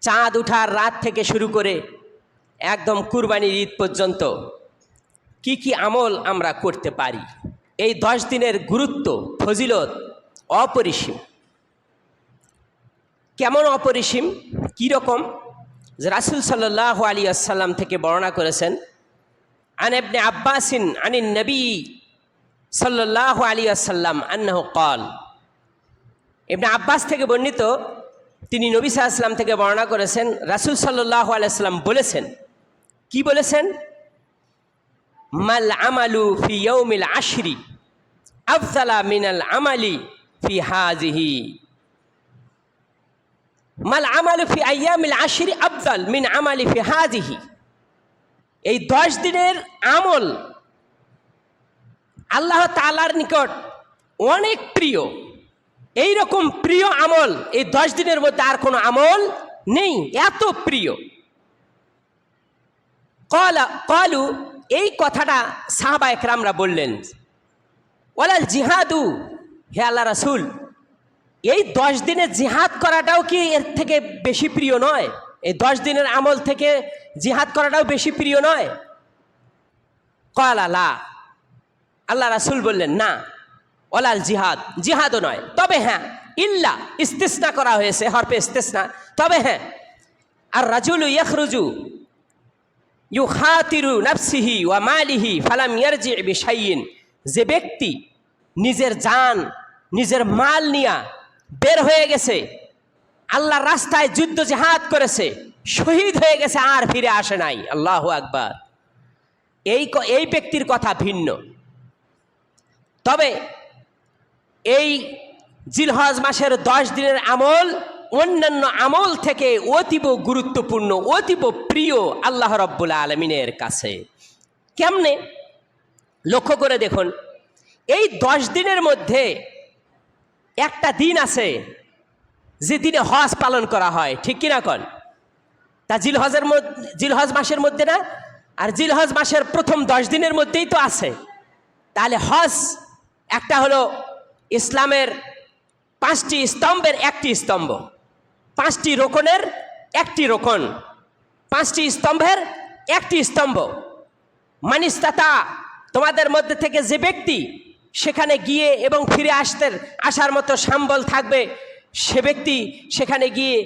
চাঁদ ওঠার রাত থেকে শুরু করে একদম কুরবানির ঈদ পর্যন্ত কি কি আমল আমরা করতে পারি। এই 10 দিনের গুরুত্ব ফজিলত অপরিসীম। কেমন অপরিসীম, কীরকম? যে রাসূল সাল্লাল্লাহু আলাইহি ওয়াসাল্লাম থেকে বর্ণনা করেছেন, আন ইবনে আব্বাসিন আনিন নবী সাল্লাল্লাহু আলাইহি ওয়াসাল্লাম আন্নাহু ক্বাল। ইবনে আব্বাস থেকে বর্ণিত, তিনি নবী সাল্লাল্লাহু আলাইহি ওয়াসাল্লাম থেকে বর্ণনা করেছেন, রাসূল সাল্লাল্লাহু আলাইহি ওয়াসাল্লাম বলেছেন। কি বলেছেন? মাল আমালু ফি ইয়াউমিল আশরি আফদালা মিনাল আমালি ফি হাযিহি। মাল আমালু ফি আইয়ামিল আশরি আফদাল মিন আমালি ফি হাযিহি। এই 10 দিনের আমল আল্লাহ তাআলার নিকট অনেক প্রিয়। এই রকম প্রিয় আমল এই 10 দিনের মধ্যে আর কোনো আমল নেই, এত প্রিয়। ক্বালু, এই কথাটা সাহাবায়ে কেরামরা বললেন, ওয়ালাল জিহাদু, হে আল্লাহ রাসূল, এই 10 দিনে জিহাদ করাটাও কি এর থেকে বেশি প্রিয় নয়? এই 10 দিনের আমল থেকে জিহাদ করাটাও বেশি প্রিয় নয়? ক্বালা লা, আল্লাহ রাসূল বললেন না, ওয়ালাল জিহাদ, জিহাদও নয়, তবে হ্যাঁ, ইল্লা, ইস্তিসনা করা হয়েছে, হরফে ইস্তিসনা, তবে হ্যাঁ, আর রাজুলু ইয়াখরুজু ইউখাতিরু নাফসিহি ওয়া মালিহি ফালাম ইয়ারজি বিশাইইন। যে ব্যক্তি নিজের জান নিজের মাল নিয়া বের হয়ে গেছে, আল্লাহর রাস্তায় যুদ্ধ জিহাদ করেছে, শহীদ হয়ে গেছে, আর ফিরে আসে নাই, আল্লাহু আকবার, এই ব্যক্তির কথা ভিন্ন। তবে এই জিলহজ মাসের 10 দিনের আমল অন্যান্য আমল থেকে অতীব গুরুত্বপূর্ণ, অতীব প্রিয় আল্লাহ রাব্বুল আলামিনের কাছে। কেমনে? লক্ষ্য করে দেখুন, এই 10 দিনের মধ্যে একটা দিন আছে যে দিনে হজ পালন করা হয়, ঠিক কিনা কন? তা জিলহজ মাসের মধ্যে না, আর জিলহজ মাসের প্রথম 10 দিনের মধ্যেই তো আছে। তাহলে হজ একটা হলো ইসলামের 5টি স্তম্ভের একটি স্তম্ভ, 5টি রোকনের একটি রোকন, 5টি স্তম্ভের একটি স্তম্ভ। মানিস্তাতা, তোমাদের মধ্যে থেকে যে ব্যক্তি সেখানে গিয়ে এবং ফিরে আসার মতো সম্বল থাকবে, সে ব্যক্তি সেখানে গিয়ে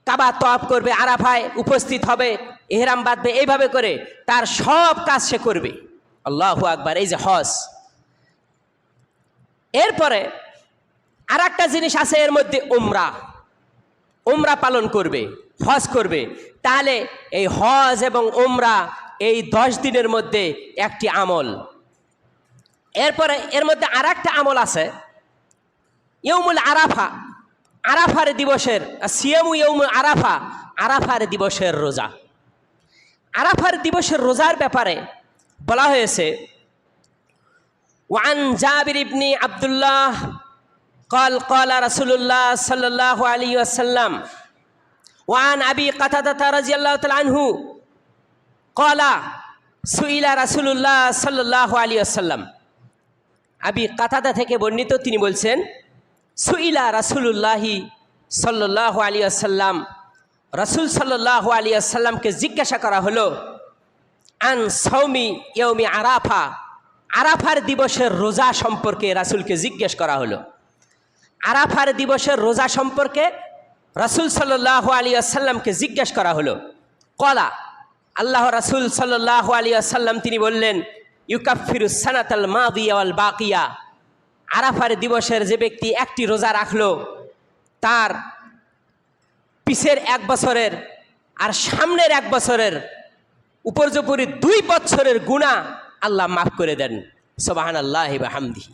কাবা তওয়াফ করবে, আরাফায় উপস্থিত হবে, ইহরাম বাঁধবে, এইভাবে করে তার সব কাজ সে করবে। আল্লাহু আকবার, এই যে হজ। এরপরে আর একটা জিনিস আছে এর মধ্যে, উমরা পালন করবে, হজ করবে। তাহলে এই হজ এবং উমরা এই 10 দিনের মধ্যে একটি আমল। এরপরে এর মধ্যে আর একটা আমল আছে, ইয়ৌমুল আরাফা, আরাফার দিবসের সিয়ামু ইয়ৌমুল আরাফা, আরাফার দিবসের রোজা। আরাফার দিবসের রোজার ব্যাপারে বলা হয়েছে, ওয়ান জাবির ইবনে আব্দুল্লাহ قال قال رسول الله صلى الله عليه وسلم وعن أبي قتادة رضي الله تعالى عنه قال سئل رسول الله صلى الله عليه وسلم। আবি কাতাদা থেকে বর্ণিত, তিনি বলছেন, সুইলা রাসূলুল্লাহি সাল্লাল্লাহু আলাইহি ওয়াসাল্লাম, রাসূল সাল্লাল্লাহু আলাইহি ওয়াসাল্লামকে জিজ্ঞাসা করা হলো, আন সাওমি ইয়াউমি আরাফা, আরাফার দিবসের রোজা সম্পর্কে রাসূলকে জিজ্ঞেস করা হলো। আরাফার দিবসের রোজা সম্পর্কে রাসূল সাল্লাল্লাহু আলাইহি ওয়াসাল্লামকে জিজ্ঞেস করা হলো। ক্বালা, আল্লাহ রাসূল সাল্লাল্লাহু আলাইহি ওয়াসাল্লাম তিনি বললেন, ইউকাফিরুস সানাতাল মাদিয়া ওয়াল বাকিয়া, আরাফার দিবসের যে ব্যক্তি একটি রোজা রাখলো, তার পিছের 1 বছরের আর সামনের 1 বছরের উপর্যুপরি 2 বছরের গুনাহ আল্লাহ মাফ করে দেন। সুবহানাল্লাহি ওয়া হামদিহি।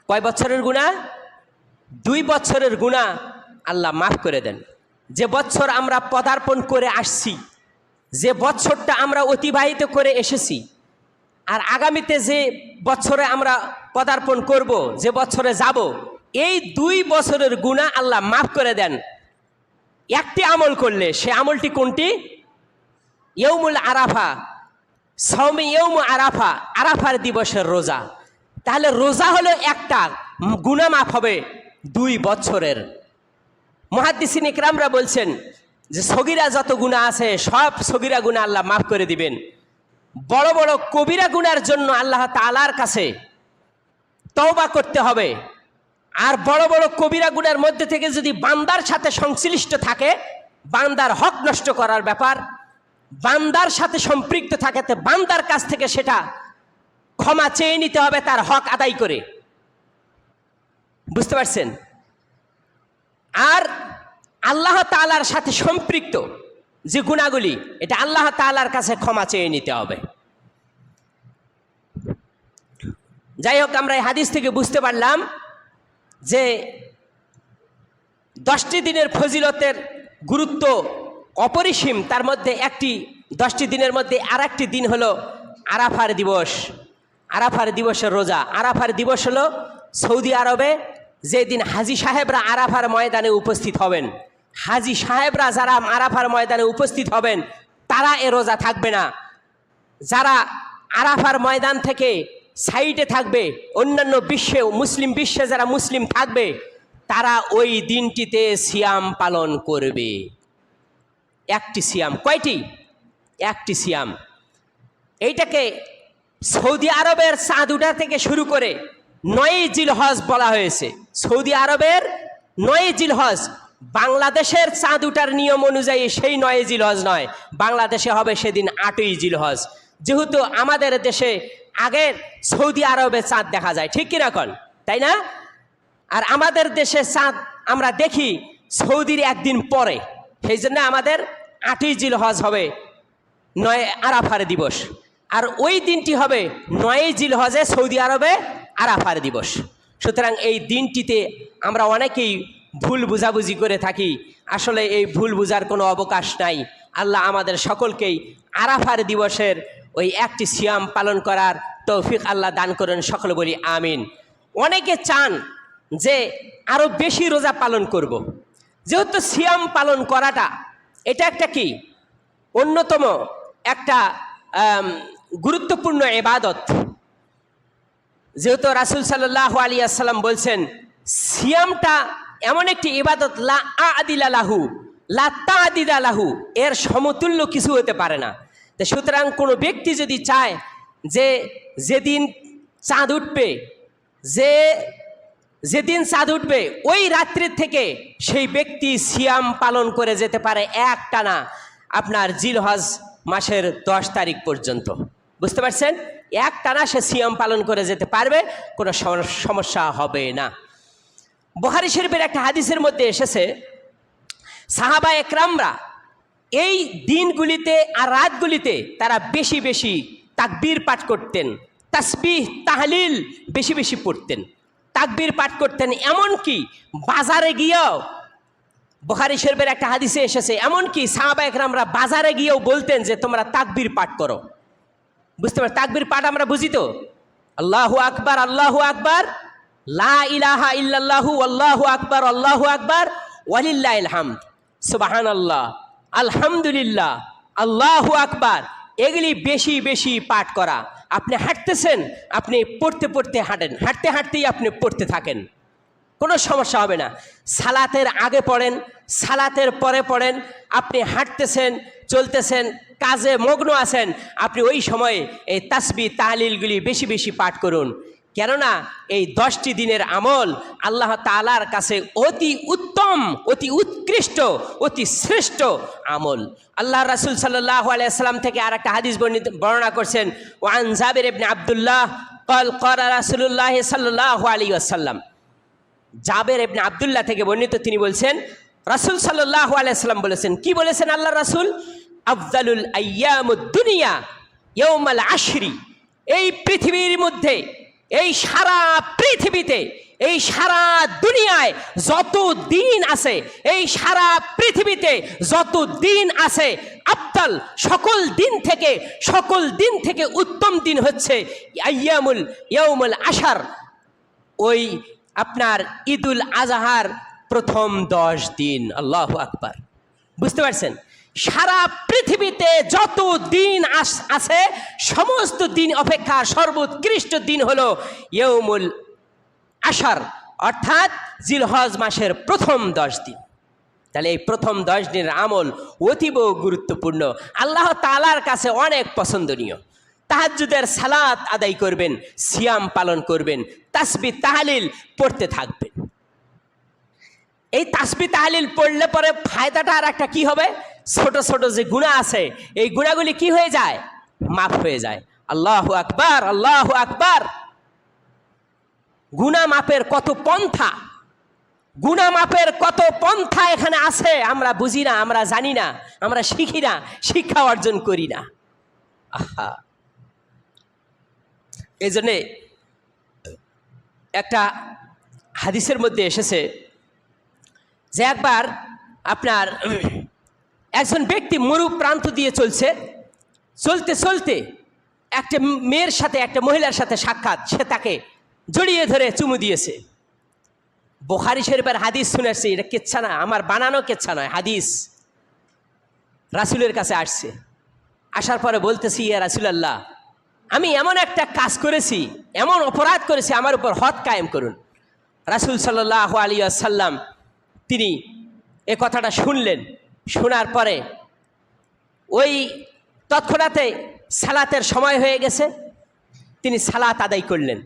কয় বছরের গুনাহ? 2 বছরের গুনাহ আল্লাহ মাফ করে দেন। যে বছর আমরা পদার্পণ করে আসছি, যে বছরটা আমরা অতিবাহিত করে এসেছি, আর আগামীতে যে বছরে আমরা পদার্পণ করব, যে বছরে যাব, এই 2 বছরের গুনাহ আল্লাহ মাফ করে দেন একটি আমল করলে। সে আমলটি কোনটি? ইয়ৌমুল আরাফা, সাওমি ইয়ৌমু আরাফা, আরাফার দিবসের রোজা। তাহলে রোজা হলো একটা, গুনাহ মাফ হবে 2 বছরের। মুহাদ্দিসিন ইকরামরা বলছেন, যে সগীরা যত গুনাহ আছে সব সগীরা গুনাহ আল্লাহ মাফ করে দিবেন। বড় বড় কবিরা গুনার জন্য আল্লাহ তাআলার কাছে তওবা করতে হবে। আর বড় বড় কবিরা গুনার মধ্যে থেকে যদি বান্দার সাথে সংশ্লিষ্ট থাকে, বান্দার হক নষ্ট করার ব্যাপার, বান্দার সাথে সম্পৃক্ত থাকে, তো বান্দার কাছ থেকে সেটা ক্ষমা চেয়ে নিতে হবে তার হক আদায় করে। বুঝতে পারছেন? আর আল্লাহ তাআলার সাথে সম্পৃক্ত যে গুনাহগুলি, এটা আল্লাহ তাআলার কাছে ক্ষমা চেয়ে নিতে হবে। যাই হোক, আমরা এই হাদিস থেকে বুঝতে পারলাম যে 10টি দিনের ফজিলতের গুরুত্ব অপরিসীম। তার মধ্যে 10টি দিনের মধ্যে আর একটি দিন হলো আরাফার দিবস। আরাফার দিবসের রোজা। আরাফার দিবস হলো সৌদি আরবে যেদিন হাজি সাহেবরা আরাফার ময়দানে উপস্থিত হবেন। হাজি সাহেবরা যারা আরাফার ময়দানে উপস্থিত হবেন তারা এ রোজা থাকবে না। যারা আরাফার ময়দান থেকে সাইডে থাকবে, অন্যান্য বিশ্বে, মুসলিম বিশ্বে যারা মুসলিম থাকবে তারা ওই দিনটিতে সিয়াম পালন করবে। একটি সিয়াম। কয়টি? একটি সিয়াম। এইটাকে সৌদি আরবের চাঁদ উঠা থেকে শুরু করে 9 জিলহজ বলা হয়েছে। সৌদি আরবের 9 জিলহজ। বাংলাদেশের চাঁদ উঠার নিয়ম অনুযায়ী সেই 9 জিলহজ নয়, বাংলাদেশে হবে সেদিন 8ই জিলহজ। যেহেতু আমাদের দেশে আগের সৌদি আরবে চাঁদ দেখা যায়, ঠিক কিনা কন? তাই না? আর আমাদের দেশে চাঁদ আমরা দেখি সৌদির একদিন পরে, সেই জন্য আমাদের 8ই জিলহজ হবে 9 আরাফার দিবস। আর ওই দিনটি হবে 9ই জিলহজে সৌদি আরবে আরাফার দিবস। সুতরাং এই দিনটিতে আমরা অনেকেই ভুল বুঝাবুঝি করে থাকি। আসলে এই ভুল বুঝার কোনো অবকাশ নাই। আল্লাহ আমাদের সকলকেই আরাফার দিবসের ওই একটি সিয়াম পালন করার তৌফিক আল্লাহ দান করেন। সকলে বলি আমিন। অনেকে চান যে আরও বেশি রোজা পালন করব। যেহেতু সিয়াম পালন করাটা এটা একটা কি অন্যতম একটা গুরুত্বপূর্ণ ইবাদত। যেহেতু রাসূল সাল্লাল্লাহু আলাইহি ওয়াসাল্লাম বলছেন সিয়ামটা এমন একটি ইবাদত, লা আদিলা লাহু লা তাদিদা লাহু, এর সমতুল্য কিছু হতে পারে না। তো সুতরাং কোনো ব্যক্তি যদি চায় যে যেদিন চাঁদ উঠবে, যেদিন চাঁদ উঠবে ওই রাত্রির থেকে সেই ব্যক্তি সিয়াম পালন করে যেতে পারে একটানা আপনার জিলহজ মাসের 10 তারিখ পর্যন্ত। বুঝতে পারছেন? একটানা সে সিয়াম পালন করে যেতে পারবে, কোনো সমস্যা হবে না। বুখারী শরীফের একটা হাদিসের মধ্যে এসেছে সাহাবা একরামরা এই দিনগুলিতে আর রাতগুলিতে তারা বেশি বেশি তাকবীর পাঠ করতেন, তাসবিহ তাহলিল বেশি বেশি পড়তেন, তাকবীর পাঠ করতেন। এমনকি বাজারে গিয়েও, বুখারী শরীফের একটা হাদিসে এসেছে, এমনকি সাহাবা একরামরা বাজারে গিয়েও বলতেন যে তোমরা তাকবীর পাঠ করো। বুঝতে পার? তাকবীর পাঠ আমরা বুঝি তো, আল্লাহু আকবার, আল্লাহু আকবার, লা ইলাহা ইল্লাল্লাহু, আল্লাহু আকবার, আল্লাহু আকবার, ওয়ালিল্লাহিল হামদ, সুবহানাল্লাহ, আলহামদুলিল্লাহ, আল্লাহু আকবার। এগুলি বেশি বেশি পাঠ করা। আপনি হাঁটতেছেন, আপনি পড়তে পড়তে হাঁটেন, হাঁটতে হাঁটতেই আপনি পড়তে থাকেন, কোনো সমস্যা হবে না। সালাতের আগে পড়েন, সালাতের পরে পড়েন, আপনি হাঁটতেছেন, চলতেছেন, কাজে মগ্ন আছেন, আপনি ওই সময়ে এই তাসবিহ তাহলিলগুলি বেশি বেশি পাঠ করুন। কেননা এই 10টি দিনের আমল আল্লাহ তাআলার কাছে অতি উত্তম, অতি উৎকৃষ্ট, অতি শ্রেষ্ঠ আমল। আল্লাহ রাসূল সাল্লাল্লাহু আলাইহি ওয়াসাল্লাম থেকে আর একটা হাদিস বর্ণনা করছেন, ওয়ান জাবির ইবনে আব্দুল্লাহ قال قال رسول الله সাল্লাল্লাহু আলাইহি ওয়াসাল্লাম। জাবের ইবনে আব্দুল্লাহ থেকে বর্ণিত, তিনি বলছেন রাসূল সাল্লাল্লাহু আলাইহি ওয়াসাল্লাম বলেছেন, কি বলেছেন আল্লাহ রাসূল? আফজালুল আইয়ামুদ দুনিয়া ইয়াউমাল আশরি। এই পৃথিবীর মধ্যে, এই সারা পৃথিবীতে, এই সারা দুনিয়ায় যত দিন আছে, এই সারা পৃথিবীতে যত দিন আছে, আফদাল সকল দিন থেকে উত্তম দিন হচ্ছে ইয়াউমুল আশর, ওই আপনার ঈদুল আজহার প্রথম 10 দিন। আল্লাহু আকবার। বুঝতে পারছেন? সারা পৃথিবীতে যত দিন আছে সমস্ত দিন অপেক্ষা সর্বোৎকৃষ্ট দিন হলো ইয়াউমুল আশর, অর্থাৎ জিলহজ মাসের প্রথম 10 দিন। তাহলে এই প্রথম 10 দিনের আমল অতীব গুরুত্বপূর্ণ, আল্লাহ তাআলার কাছে অনেক পছন্দনীয়। তাহাজ্জুদের সালাত আদায় করবেন, সিয়াম পালন করবেন, তাসবিহ তাহলিল পড়তে থাকবেন। এই তাসবিহ তাহলিল পড়লে পরে ফায়দাটা আর একটা কি হবে, ছোট ছোট যে গুনাহ আছে এই গুনাহগুলি কি হয়ে যায়, মাফ হয়ে যায়। আল্লাহু আকবার, আল্লাহু আকবার। গুনাহ মাপের কত পন্থা, গুনাহ মাপের কত পন্থা এখানে আছে, আমরা বুঝি না, আমরা জানি না, আমরা শিখি না, শিক্ষা অর্জন করি না। আহা, এই জন্যে একটা হাদিসের মধ্যে এসেছে যে একবার আপনার একজন ব্যক্তি মরু প্রান্ত দিয়ে চলছে, চলতে চলতে একটা মেয়ের সাথে, একটা মহিলার সাথে সাক্ষাৎ, সে তাকে জড়িয়ে ধরে চুমু দিয়েছে। বুখারী শরীফের হাদিস শুনেছি, এটা কিচ্ছা না, আমার বানানো কিচ্ছা নয়, হাদিস রাসূলের কাছে আসছে। আসার পরে বলতেছি, ইয়া রাসূলুল্লাহ, আমি এমন একটা কাজ করেছি, এমন অপরাধ করেছি, আমার উপর হদ কায়েম করুন। রাসূল সাল্লাল্লাহু আলাইহি ওয়াসাল্লাম তিনি এ কথাটা শুনলেন। শোনার পরে ওই তৎক্ষণাতে সালাতের সময় হয়ে গেছে, তিনি সালাত আদায় করলেন।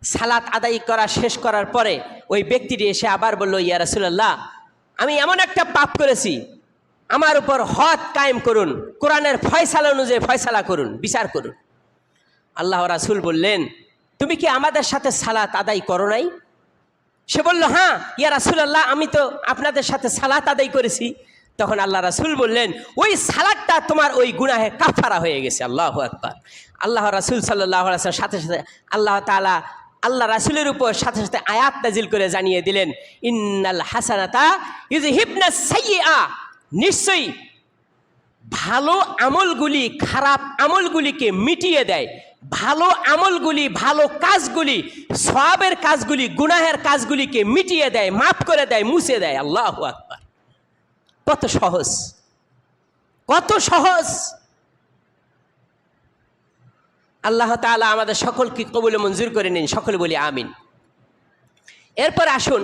সালাত আদায় করা শেষ করার পরে ওই ব্যক্তিটি এসে আবার বলল, ইয়া রাসূলুল্লাহ, আমি এমন একটা পাপ করেছি, আমার উপর হদ কায়েম করুন, কোরআনের ফয়সালা অনুযায়ী ফয়সালা করুন, বিচার করুন। আল্লাহ রাসূল বললেন, তুমি কি আমাদের সাথে সালাত আদায় করো নাই? সে বলল, হ্যাঁ ইয়া রাসূলুল্লাহ, আমি তো আপনাদের সাথে সালাত আদায় করেছি। তখন আল্লাহ রাসূল বললেন, ওই সালাতটা তোমার ওই গুনাহে কাফারা হয়ে গেছে। আল্লাহু আকবার। আল্লাহ রাসূল সাল্লাল্লাহু আলাইহি ওয়াসাল্লাম সাথে সাথে আল্লাহ তাআলা আল্লাহ রাসূলের উপর সাথে সাথে আয়াত নাজিল করে জানিয়ে দিলেন, ইন্নাল হাসানাতা ইউযহিবনাস সাইয়্যা, নিশ্চয়ই ভালো আমলগুলি খারাপ আমলগুলিকে মিটিয়ে দেয়। ভালো আমলগুলি, ভালো কাজগুলি, সওয়াবের কাজগুলি, গুনাহের কাজগুলিকে মিটিয়ে দেয়, মাফ করে দেয়, মুছে দেয়। আল্লাহু আকবার। কত সহজ, কত সহজ। আল্লাহ তাআলা আমাদের সকলকে কবুল মঞ্জুর করে নিন, সকলে বলি আমিন। এরপর আসুন